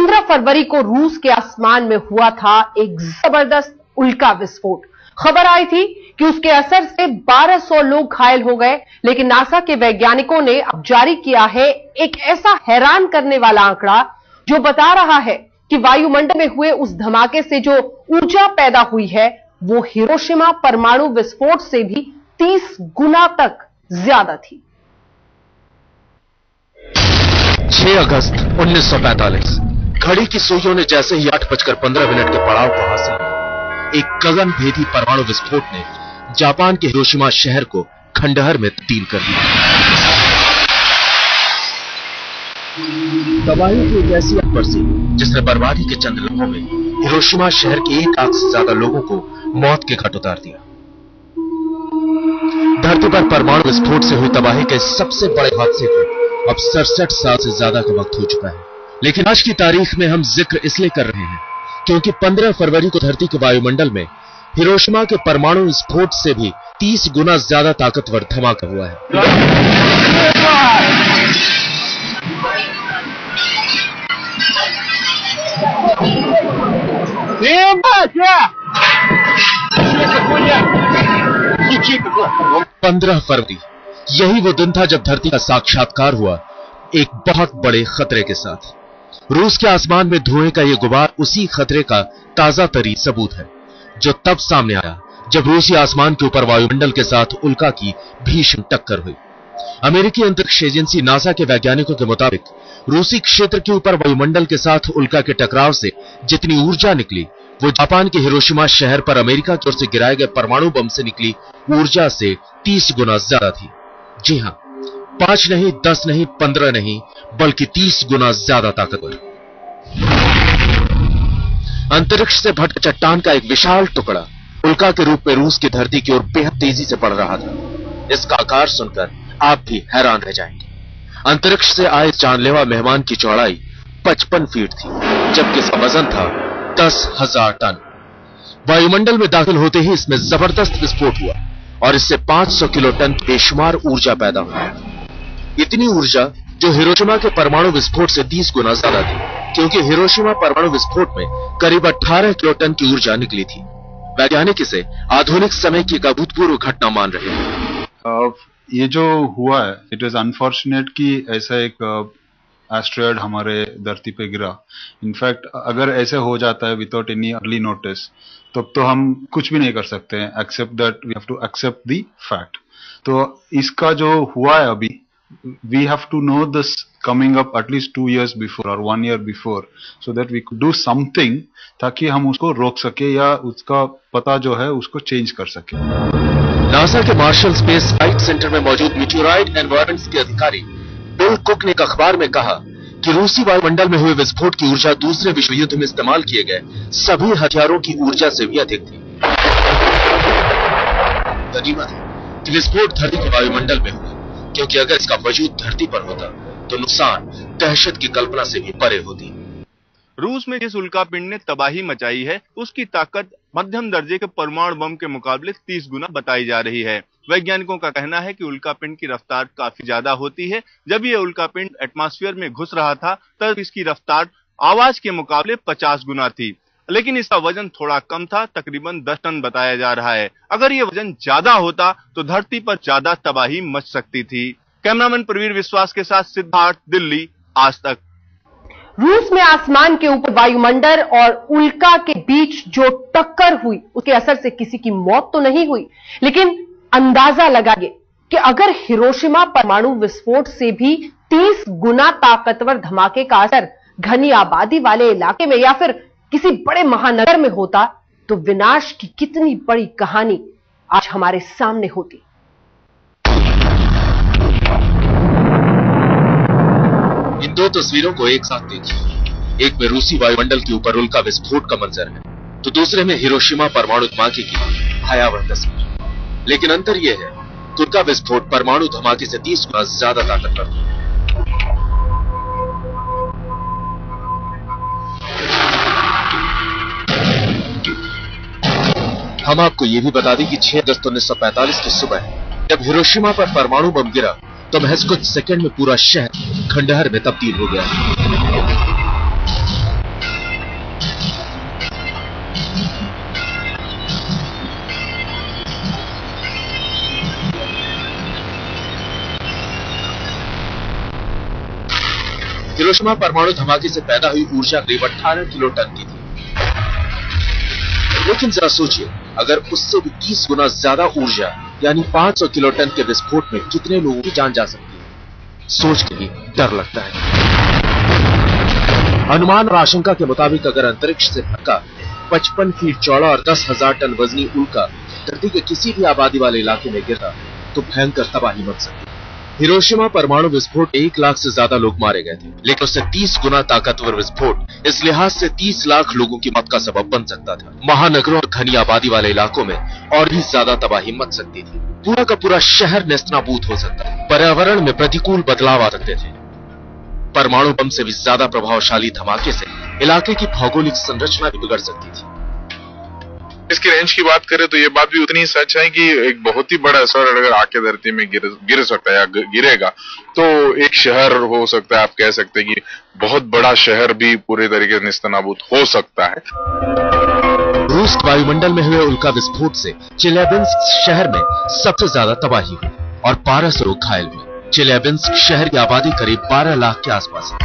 15 फरवरी को रूस के आसमान में हुआ था एक जबरदस्त उल्का विस्फोट। खबर आई थी कि उसके असर से 1200 लोग घायल हो गए, लेकिन नासा के वैज्ञानिकों ने अब जारी किया है एक ऐसा हैरान करने वाला आंकड़ा जो बता रहा है कि वायुमंडल में हुए उस धमाके से जो ऊर्जा पैदा हुई है वो हिरोशिमा परमाणु विस्फोट से भी 30 गुना तक ज्यादा थी। 6 अगस्त 1945 घड़ी की सुइयों ने जैसे ही 8:15 के पड़ाव को हासिल किया, एक गगनभेदी परमाणु विस्फोट ने जापान के हिरोशिमा शहर को खंडहर में तब्दील कर दिया। तबाही की एक ऐसी आग बरसी जिसने बर्बादी के चंद लम्हों में हिरोशिमा शहर के 1 लाख से ज्यादा लोगों को मौत के घाट उतार दिया। धरती पर परमाणु विस्फोट से हुई तबाही के सबसे बड़े हादसे को अब 67 साल से ज्यादा का वक्त हो चुका है, लेकिन आज की तारीख में हम जिक्र इसलिए कर रहे हैं क्योंकि 15 फरवरी को धरती के वायुमंडल में हिरोशिमा के परमाणु विस्फोट से भी 30 गुना ज्यादा ताकतवर धमाका हुआ है। पंद्रह फरवरी यही वो दिन था जब धरती का साक्षात्कार हुआ एक बहुत बड़े खतरे के साथ। रूस के आसमान में धुएं का ये गुबार उसी खतरे का ताजा तरी सबूत है जो तब सामने आया जब रूसी आसमान के ऊपर वायुमंडल के साथ उल्का की भीषण टक्कर हुई। अमेरिकी अंतरिक्ष एजेंसी नासा के वैज्ञानिकों के मुताबिक रूसी क्षेत्र के ऊपर वायुमंडल के साथ उल्का के टकराव से जितनी ऊर्जा निकली वो जापान के हिरोशिमा शहर पर अमेरिका की ओर से गिराए गए परमाणु बम से निकली ऊर्जा से 30 गुना ज्यादा थी। जी हां, 5 नहीं, 10 नहीं, 15 नहीं, बल्कि 30 गुना ज्यादा ताकतवर। अंतरिक्ष से भटक चट्टान का एक विशाल टुकड़ा उल्का के रूप में रूस की धरती की ओर बेहद तेजी से बढ़ रहा था। इसका आकार सुनकर आप भी हैरान रह जाएंगे। अंतरिक्ष से आए जानलेवा मेहमान की चौड़ाई 55 फीट थी, जबकि इसका वजन था 10,000 टन। वायुमंडल में दाखिल होते ही इसमें जबरदस्त विस्फोट हुआ और इससे 500 किलो टन बेशुमार ऊर्जा पैदा हुई। इतनी ऊर्जा जो हिरोशिमा के परमाणु विस्फोट से 30 गुना ज्यादा थी, क्योंकि हिरोशिमा परमाणु विस्फोट में करीब 18 किलो टन की ऊर्जा निकली थी। वैज्ञानिक इसे आधुनिक समय की एक अभूतपूर्व घटना मान रहे हैं। ये जो हुआ है, इट इज अनफॉर्चुनेट कि ऐसा एक एस्ट्रॉयड हमारे धरती पे गिरा। इनफैक्ट अगर ऐसे हो जाता है विदाउट एनी अर्ली नोटिस तब तो हम कुछ भी नहीं कर सकते हैं except that we have to accept the fact. तो इसका जो हुआ है अभी, we have to know this coming up at least 2 years before और 1 year before, so that we could do something ताकि हम उसको रोक सके या उसका पता जो है उसको चेंज कर सके। नासा के मार्शल स्पेस फ्लाइट सेंटर में मौजूद मीटियोराइड एनवायरमेंट्स के अधिकारी बिल कुक ने एक अखबार में कहा कि रूसी वायुमंडल में हुए विस्फोट की ऊर्जा दूसरे विश्व युद्ध में इस्तेमाल किए गए सभी हथियारों की ऊर्जा से भी अधिक थी। गनीमत है कि विस्फोट धरती के वायुमंडल में हुआ, क्योंकि अगर इसका वजूद धरती पर होता तो नुकसान दहशत की कल्पना से भी परे होती। रूस में जिस उल्कापिंड ने तबाही मचाई है उसकी ताकत मध्यम दर्जे के परमाणु बम के मुकाबले 30 गुना बताई जा रही है। वैज्ञानिकों का कहना है कि उल्कापिंड की रफ्तार काफी ज्यादा होती है। जब यह उल्कापिंड एटमॉस्फेयर में घुस रहा था तब इसकी रफ्तार आवाज के मुकाबले 50 गुना थी, लेकिन इसका वजन थोड़ा कम था, तकरीबन 10 टन बताया जा रहा है। अगर यह वजन ज्यादा होता तो धरती पर ज्यादा तबाही मच सकती थी। कैमरामैन प्रवीर विश्वास के साथ सिद्धार्थ, दिल्ली, आज तक। रूस में आसमान के ऊपर वायुमंडल और उल्का के बीच जो टक्कर हुई उसके असर से किसी की मौत तो नहीं हुई, लेकिन अंदाजा लगाइए कि अगर हिरोशिमा परमाणु विस्फोट से भी 30 गुना ताकतवर धमाके का असर घनी आबादी वाले इलाके में या फिर किसी बड़े महानगर में होता तो विनाश की कितनी बड़ी कहानी आज हमारे सामने होती। इन दो तस्वीरों को एक साथ देखिए। एक में रूसी वायुमंडल के ऊपर उल्का विस्फोट का मंजर है, तो दूसरे में हिरोशिमा परमाणु धमाके की भयावह तस्वीर। लेकिन अंतर यह है कि उल्का विस्फोट परमाणु धमाके से 30 गुना ज्यादा ताकतवर है। हम आपको यह भी बता दें कि 6 अगस्त 1945 की सुबह जब हिरोशिमा पर परमाणु बम गिरा तो महज कुछ सेकंड में पूरा शहर खंडहर में तब्दील हो गया। हिरोशिमा परमाणु धमाके से पैदा हुई ऊर्जा करीब 18 किलो टन की थी। लेकिन जरा सोचिए, अगर उससे भी 30 गुना ज्यादा ऊर्जा यानी 500 किलो टन के विस्फोट में कितने लोगों की जान जा सकती है, सोच के ही डर लगता है। अनुमान और आशंका के मुताबिक अगर अंतरिक्ष से भटका 55 फीट चौड़ा और 10,000 टन वजनी उल्का धरती के किसी भी आबादी वाले इलाके में गिरा तो भयंकर तबाही मच सकती। हिरोशिमा परमाणु विस्फोट 1 लाख से ज्यादा लोग मारे गए थे, लेकिन उससे 30 गुना ताकतवर विस्फोट इस लिहाज से 30 लाख लोगों की मौत का सबब बन सकता था। महानगरों और घनी आबादी वाले इलाकों में और भी ज्यादा तबाही मच सकती थी। पूरा का पूरा शहर नेस्तनाबूद हो सकता है। पर्यावरण में प्रतिकूल बदलाव आ सकते थे। परमाणु बम से भी ज्यादा प्रभावशाली धमाके से इलाके की भौगोलिक संरचना भी बिगड़ सकती थी। इसकी रेंज की बात करें तो ये बात भी उतनी सच है कि एक बहुत ही बड़ा असर अगर आके धरती में गिर सकता है या गिरेगा तो एक शहर हो सकता है, आप कह सकते हैं कि बहुत बड़ा शहर भी पूरे तरीके से नेस्तनाबूद हो सकता है। रूस वायुमंडल में हुए उल्का विस्फोट से चेल्याबिंस्क शहर में सबसे ज्यादा तबाही हुई और 1200 लोग घायल हुए। चेल्याबिंस्क शहर की आबादी करीब 12 लाख के आसपास है।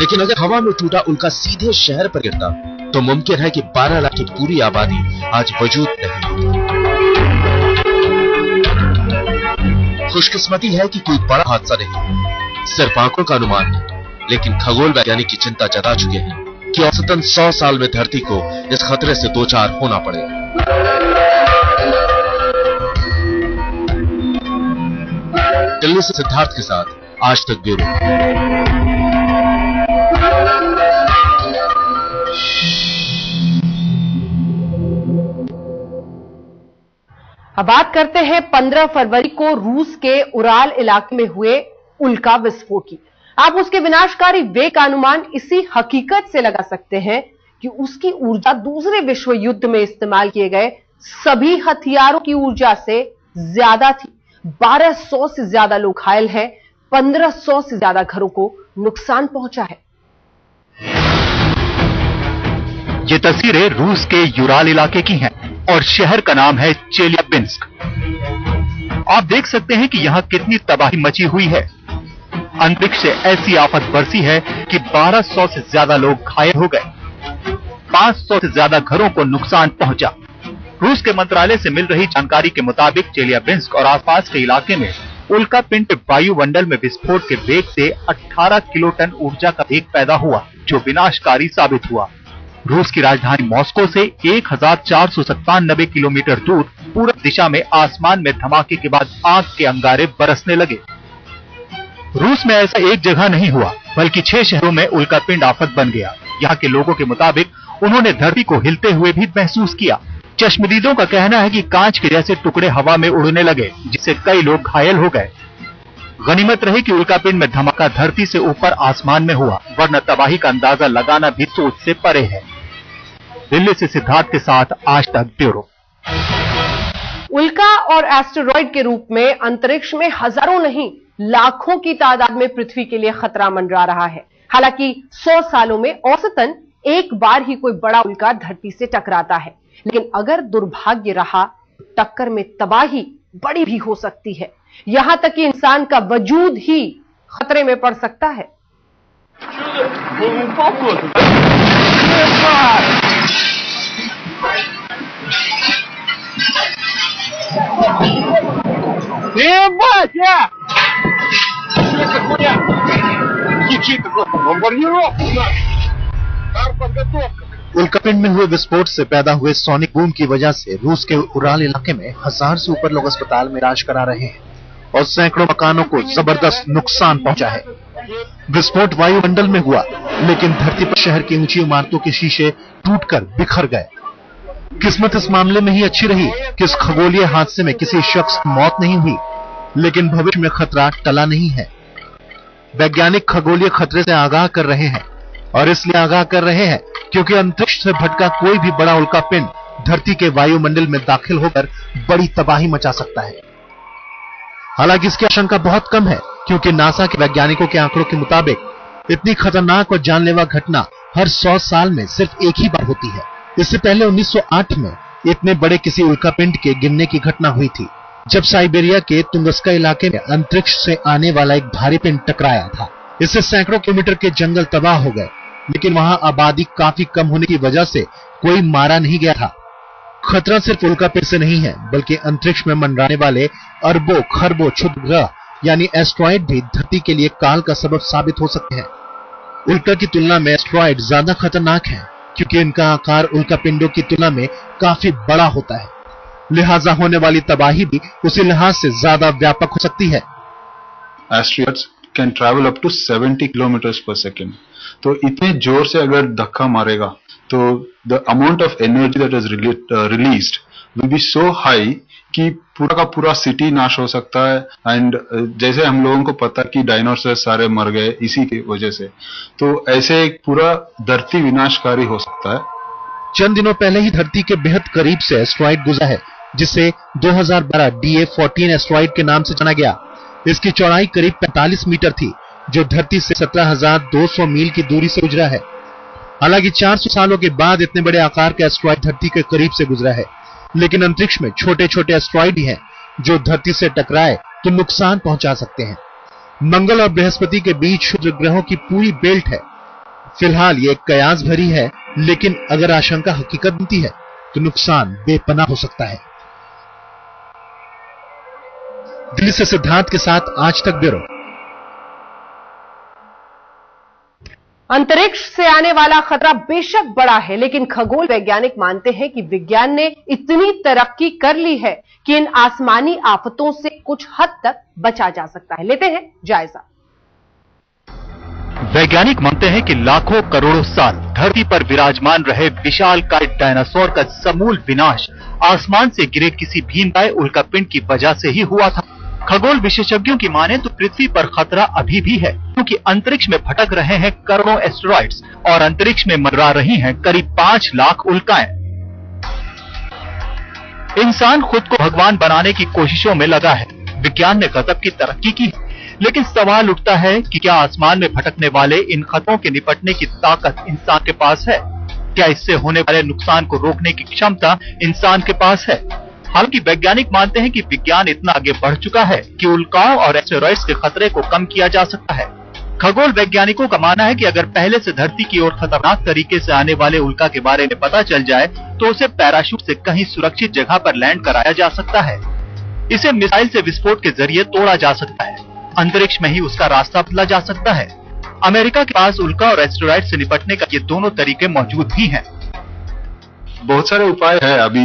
लेकिन अगर हवा में टूटा उल्का सीधे शहर पर गिरता तो मुमकिन है कि 12 लाख की पूरी आबादी आज वजूद नहीं होती। खुशकिस्मती है कि कोई बड़ा हादसा नहीं, सिर्फ आंखों का अनुमान है, लेकिन खगोल वैज्ञानिक की चिंता जता चुके हैं कि औसतन 100 साल में धरती को इस खतरे से दो चार होना पड़ेगा। दिल्ली से सिद्धार्थ के साथ आज तक ब्यूरो। अब बात करते हैं 15 फरवरी को रूस के उराल इलाके में हुए उल्का विस्फोट की। आप उसके विनाशकारी वेग का अनुमान इसी हकीकत से लगा सकते हैं कि उसकी ऊर्जा दूसरे विश्व युद्ध में इस्तेमाल किए गए सभी हथियारों की ऊर्जा से ज्यादा थी। 1200 से ज्यादा लोग घायल हैं, 1500 से ज्यादा घरों को नुकसान पहुंचा है। ये तस्वीरें रूस के यूराल इलाके की हैं और शहर का नाम है चेल्याबिंस्क। आप देख सकते हैं कि यहां कितनी तबाही मची हुई है। अंतरिक्ष से ऐसी आफत बरसी है कि 1200 से ज्यादा लोग घायल हो गए, 500 से ज्यादा घरों को नुकसान पहुंचा। रूस के मंत्रालय से मिल रही जानकारी के मुताबिक चेल्याबिंस्क और आसपास के इलाके में उल्का पिंड वायुमंडल में विस्फोट के वेग से 18 किलो टन ऊर्जा का वेग पैदा हुआ, जो विनाशकारी साबित हुआ। रूस की राजधानी मॉस्को से 1497 किलोमीटर दूर पूरब दिशा में आसमान में धमाके के बाद आग के अंगारे बरसने लगे। रूस में ऐसा एक जगह नहीं हुआ, बल्कि 6 शहरों में उल्का पिंड आफत बन गया। यहाँ के लोगों के मुताबिक उन्होंने धरती को हिलते हुए भी महसूस किया। चश्मदीदों का कहना है कि कांच के जैसे टुकड़े हवा में उड़ने लगे, जिससे कई लोग घायल हो गए। गनीमत रही कि उल्कापिंड में धमाका धरती से ऊपर आसमान में हुआ, वरना तबाही का अंदाजा लगाना भी सोच से परे है। दिल्ली से सिद्धार्थ के साथ आज तक ब्यूरो। उल्का और एस्टेरॉयड के रूप में अंतरिक्ष में हजारों नहीं लाखों की तादाद में पृथ्वी के लिए खतरा मंडरा रहा है। हालांकि 100 सालों में औसतन एक बार ही कोई बड़ा उल्का धरती से टकराता है, लेकिन अगर दुर्भाग्य रहा तो टक्कर में तबाही बड़ी भी हो सकती है। यहां तक कि इंसान का वजूद ही खतरे में पड़ सकता है। उल्कापिंड में हुए विस्फोट से पैदा हुए सोनिक बूम की वजह से रूस के उराल इलाके में 1000 से ऊपर लोग अस्पताल में इलाज करा रहे हैं और सैकड़ों मकानों को जबरदस्त नुकसान पहुंचा है। विस्फोट वायुमंडल में हुआ, लेकिन धरती पर शहर की ऊंची इमारतों के शीशे टूटकर बिखर गए। किस्मत इस मामले में ही अच्छी रही कि इस खगोलीय हादसे में किसी शख्स की मौत नहीं हुई, लेकिन भविष्य में खतरा टला नहीं है। वैज्ञानिक खगोलीय खतरे से आगाह कर रहे हैं, और इसलिए आगाह कर रहे हैं क्योंकि अंतरिक्ष से भटका कोई भी बड़ा उल्कापिंड धरती के वायुमंडल में दाखिल होकर बड़ी तबाही मचा सकता है। हालांकि इसकी आशंका बहुत कम है, क्योंकि नासा के वैज्ञानिकों के आंकड़ों के मुताबिक इतनी खतरनाक और जानलेवा घटना हर 100 साल में सिर्फ एक ही बार होती है। इससे पहले 1908 में इतने बड़े किसी उल्कापिंड के गिरने की घटना हुई थी, जब साइबेरिया के तुंगस्का इलाके में अंतरिक्ष से आने वाला एक भारी पिंड टकराया था। इससे सैकड़ों किलोमीटर के जंगल तबाह हो गए, लेकिन वहां आबादी काफी कम होने की वजह से कोई मारा नहीं गया था। खतरा सिर्फ उल्कापिंड से नहीं है, बल्कि अंतरिक्ष में मंडराने वाले अरबों खरबों क्षुद्र ग्रह यानी एस्ट्रॉइड भी धरती के लिए काल का सबब साबित हो सकते हैं। उल्का की तुलना में एस्ट्रॉइड ज्यादा खतरनाक है, क्योंकि इनका आकार उल्कापिंडों की तुलना में काफी बड़ा होता है। लिहाजा होने वाली तबाही भी उसी लिहाज से ज्यादा व्यापक हो सकती है। Asteroids can travel up to 70 kilometres per second. तो इतने जोर से अगर धक्का मारेगा तो the amount of energy that is released will be so high कि पूरा का पूरा सिटी नाश हो सकता है। एंड जैसे हम लोगों को पता कि डायनासोर सारे मर गए इसी की वजह से, तो ऐसे एक पूरा धरती विनाशकारी हो सकता है। चंद दिनों पहले ही धरती के बेहद करीब से एस्ट्रॉइड गुजरा है, जिसे 2012 DA14 एस्ट्रॉइड के नाम से जाना गया। इसकी चौड़ाई करीब 45 मीटर थी, जो धरती से 17,200 मील की दूरी से गुजरा है। हालांकि 400 सालों के बाद इतने बड़े आकार का एस्ट्रॉइड धरती के करीब से गुजरा है, लेकिन अंतरिक्ष में छोटे छोटे एस्ट्रॉइड ही हैं जो धरती से टकराए तो नुकसान पहुंचा सकते हैं। मंगल और बृहस्पति के बीच क्षुद्र ग्रहों की पूरी बेल्ट है। फिलहाल ये कयास भरी है, लेकिन अगर आशंका हकीकत बनती है तो नुकसान बेपनाह हो सकता है। दिल्ली से सिद्धार्थ के साथ आज तक ब्यूरो। अंतरिक्ष से आने वाला खतरा बेशक बड़ा है, लेकिन खगोल वैज्ञानिक मानते हैं कि विज्ञान ने इतनी तरक्की कर ली है कि इन आसमानी आफतों से कुछ हद तक बचा जा सकता है। लेते हैं जायजा। वैज्ञानिक मानते हैं कि लाखों करोड़ों साल धरती पर विराजमान रहे विशालकाय डायनासोर का समूल विनाश आसमान से गिरे किसी भीमकाय उल्कापिंड की वजह से ही हुआ था। खगोल विशेषज्ञों की माने तो पृथ्वी पर खतरा अभी भी है, क्योंकि अंतरिक्ष में भटक रहे हैं करोड़ों एस्टेरॉइड्स और अंतरिक्ष में मंडरा रही हैं करीब 5 लाख उल्काएं। इंसान खुद को भगवान बनाने की कोशिशों में लगा है। विज्ञान ने गजब की तरक्की की, लेकिन सवाल उठता है कि क्या आसमान में भटकने वाले इन खतरों के निपटने की ताकत इंसान के पास है? क्या इससे होने वाले नुकसान को रोकने की क्षमता इंसान के पास है? हालांकि वैज्ञानिक मानते हैं कि विज्ञान इतना आगे बढ़ चुका है कि उल्काओं और एस्टेरॉइड्स के खतरे को कम किया जा सकता है। खगोल वैज्ञानिकों का मानना है कि अगर पहले से धरती की ओर खतरनाक तरीके से आने वाले उल्का के बारे में पता चल जाए तो उसे पैराशूट से कहीं सुरक्षित जगह पर लैंड कराया जा सकता है। इसे मिसाइल से विस्फोट के जरिए तोड़ा जा सकता है। अंतरिक्ष में ही उसका रास्ता बदला जा सकता है। अमेरिका के पास उल्का और एस्टेरॉइड से निपटने का ये दोनों तरीके मौजूद भी हैं। बहुत सारे उपाय है अभी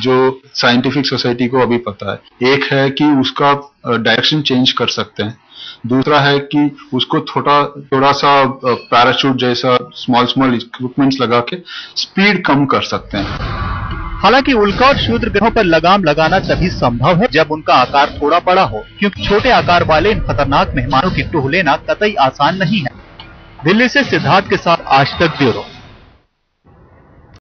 जो साइंटिफिक सोसाइटी को अभी पता है। एक है कि उसका डायरेक्शन चेंज कर सकते हैं। दूसरा है कि उसको थोड़ा सा पैराशूट जैसा स्मॉल इक्विपमेंट्स लगा के स्पीड कम कर सकते हैं। हालांकि उल्का और क्षुद्र ग्रहों पर लगाम लगाना तभी संभव है जब उनका आकार थोड़ा बड़ा हो, क्योंकि छोटे आकार वाले इन खतरनाक मेहमानों की टोह लेना कतई आसान नहीं है। दिल्ली से सिद्धार्थ के साथ आज तक ब्यूरो।